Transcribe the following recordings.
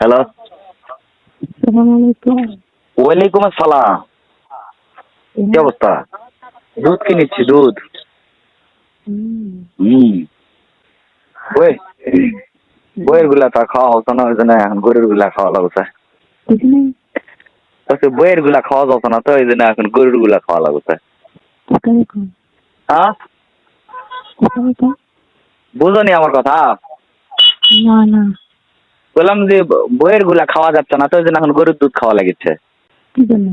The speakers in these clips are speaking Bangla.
হ্যালো, আসসালামু আলাইকুম। ওয়ালাইকুম আসসালাম। কি অবস্থা? দুধ কিনেছি, দুধ। ওই বইয়ের গুলা তা খাওয়া হতো না, ওই জন্য এখন গরুর গুলা খাওয়া লাগছে। বইয়ের গুলা খাওয়া যেত না তো, ওই জন্য এখন গরুর গুলা খাওয়া লাগছে। হ্যাঁ, বুঝোনি আমার কথা? না না, বললাম যে বইয়ের গুলা খাওয়া যাচ্ছে না তো, ওই জন্য এখন গরুর দুধ খাওয়া লাগিচ্ছে। কি জন্য?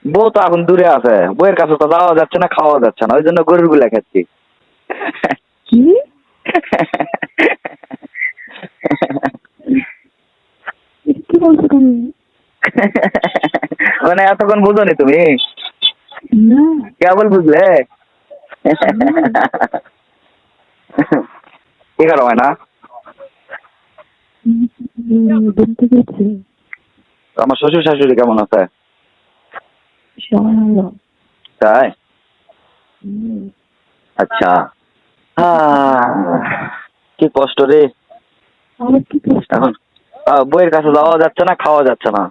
বউ তো এখন দূরে আছে, বইয়ের কাছে তো যাওয়া যাচ্ছে না, খাওয়া যাচ্ছে না, ওই জন্য গরুর গুলা খাচ্ছি। কি কি বলছো তুমি? মানে এতক্ষণ বুঝোনি তুমি? না, কেবল বুঝলে? কি করো হয় না? বলতে গেছি আমার শ্বশুর শাশুড়ি কেমন আছে? সবাই ভালো। তাই? আচ্ছা। কি কষ্ট রে আমার কি কষ্ট? এখন। বইয়ের কাছে যাওয়া যাচ্ছে না, খাওয়া যাচ্ছে না,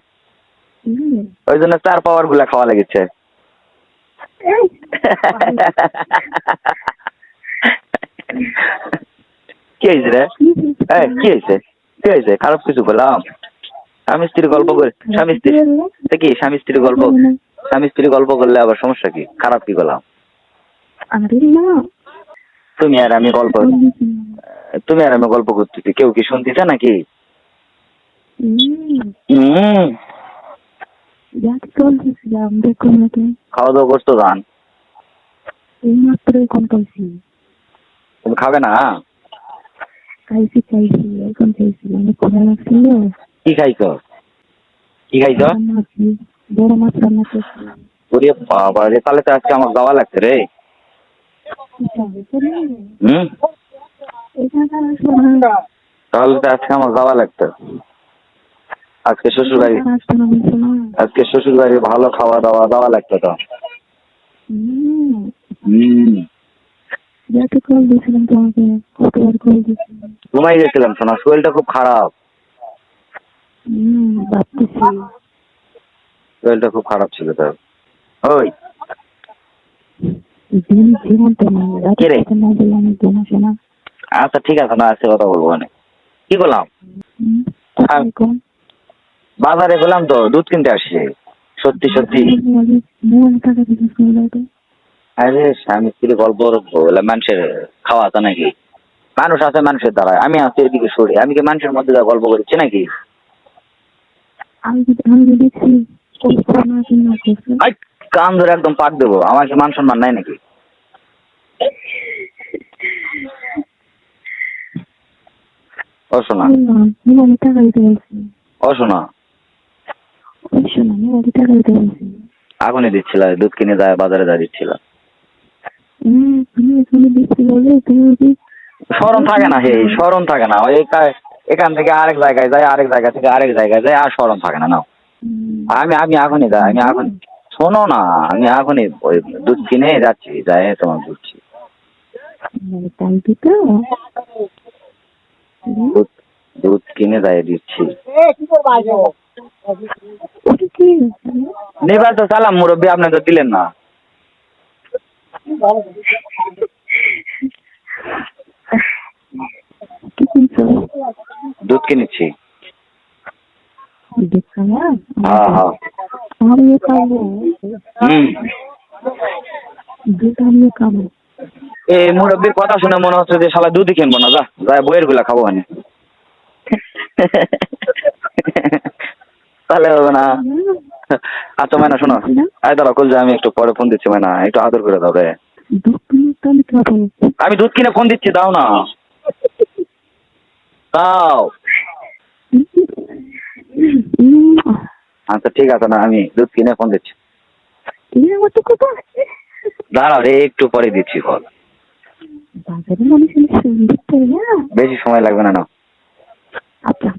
ওই জন্য 4 পাওয়ার গুলা খাওয়া লেগেছে। কি হয়েছে রে? কি হয়েছে? কি হয়েছে? খারাপ কিছু বললাম? স্বামী স্ত্রী গল্প করে, স্বামী স্ত্রী কি স্বামী স্ত্রী গল্প, স্বামী স্ত্রী গল্প করলে আবার সমস্যা কি? খারাপ কি বললাম? আরে না, তুমি আর আমি গল্প, তুমি আর আমি গল্প করতেছি, কেউ কি শুনতেছে নাকি? বলতেছিলাম দেখো না তুমি, খাওয়া দাওয়া করছো গান? এই মাত্র এখন খাইছি। তুমি খাবে না? খাইছি এখন খাইছি, অনেক ক্ষুধা লাগছিল। কি খাইছো? কি খাইছো? বড় মাছ রান্না করছি। ওরে বাবা রে, তাহলে তো আজকে আমার যাওয়া লাগছে রে। তাহলে তো আজকে আমার যাওয়া লাগতো। আজকে শ্বশুর বাড়ি, আজকে শ্বশুর বাড়ি ভালো খাওয়া দাওয়া দেওয়া লাগতো তো। কল দিয়েছিলাম তোমাকে, কতবার কল দিয়েছিলাম। ঘুমাই গেছিলাম, শোনা শরীরটা খুব খারাপ। ভাবতেছি শরীরটা খুব খারাপ ছিল তাই। ওই জীবনটা নেই, রাতে কথা না বললে আমি ঘুম আসে না। আচ্ছা ঠিক আছে, না আজকে কথা বলবো মানে। কি করলাম? বাজারে গেলাম তো, দুধ কিনতে আসছি। সত্যি সত্যি। আরে স্বামী স্ত্রী গল্প বলে মানুষের খাওয়া তো নাকি? মানুষ আছে মানুষের দ্বারা, আমি আছি এদিকে সরে, আমি কি মানুষের মধ্যে যা গল্প করছি নাকি? কান ধরে একদম পাক দেবো, আমার কি মান সম্মান নাই নাকি? ও শোনা, ও শোনা, আগুনে দিচ্ছিল, দুধ কিনে যায় বাজারে যা দিচ্ছিল। স্মরণ থাকে না, হে স্মরণ থাকে না, ওই এখান থেকে আরেক জায়গায় যায়, আরেক জায়গা থেকে আরেক জায়গায় যায়, আর স্মরণ থাকে না। নাও, আমি আমি এখনই যাই, আমি এখন শোনো না, আমি এখনই ওই দুধ কিনে যাচ্ছি, যাই তোমার বুঝছি। দুধ কিনে যাই দিচ্ছি। নেবার তো চালাম মুরব্বী, আপনি তো দিলেন না। দুধ কিনেছি। হ্যাঁ হ্যাঁ। এই মুরব্বীর কথা শুনে মনে হচ্ছে যে শালা দুধই কিনবো না, যা যা বইয়ের গুলা খাবো মানে। তাহলে হবে না। আচ্ছা মাইনা শোনো, আয় দাঁড়া কল, যে আমি একটু পরে ফোন দিচ্ছি, মাইনা একটু আদর করে দাও রে। আমি দুধ কিনে ফোন দিচ্ছি, দাও না, দাও। আচ্ছা ঠিক আছে, না আমি দুধ কিনে ফোন দিচ্ছি। দাঁড়াও রে, একটু পরে দিচ্ছি কল। বেশি সময় লাগবে না। আচ্ছা।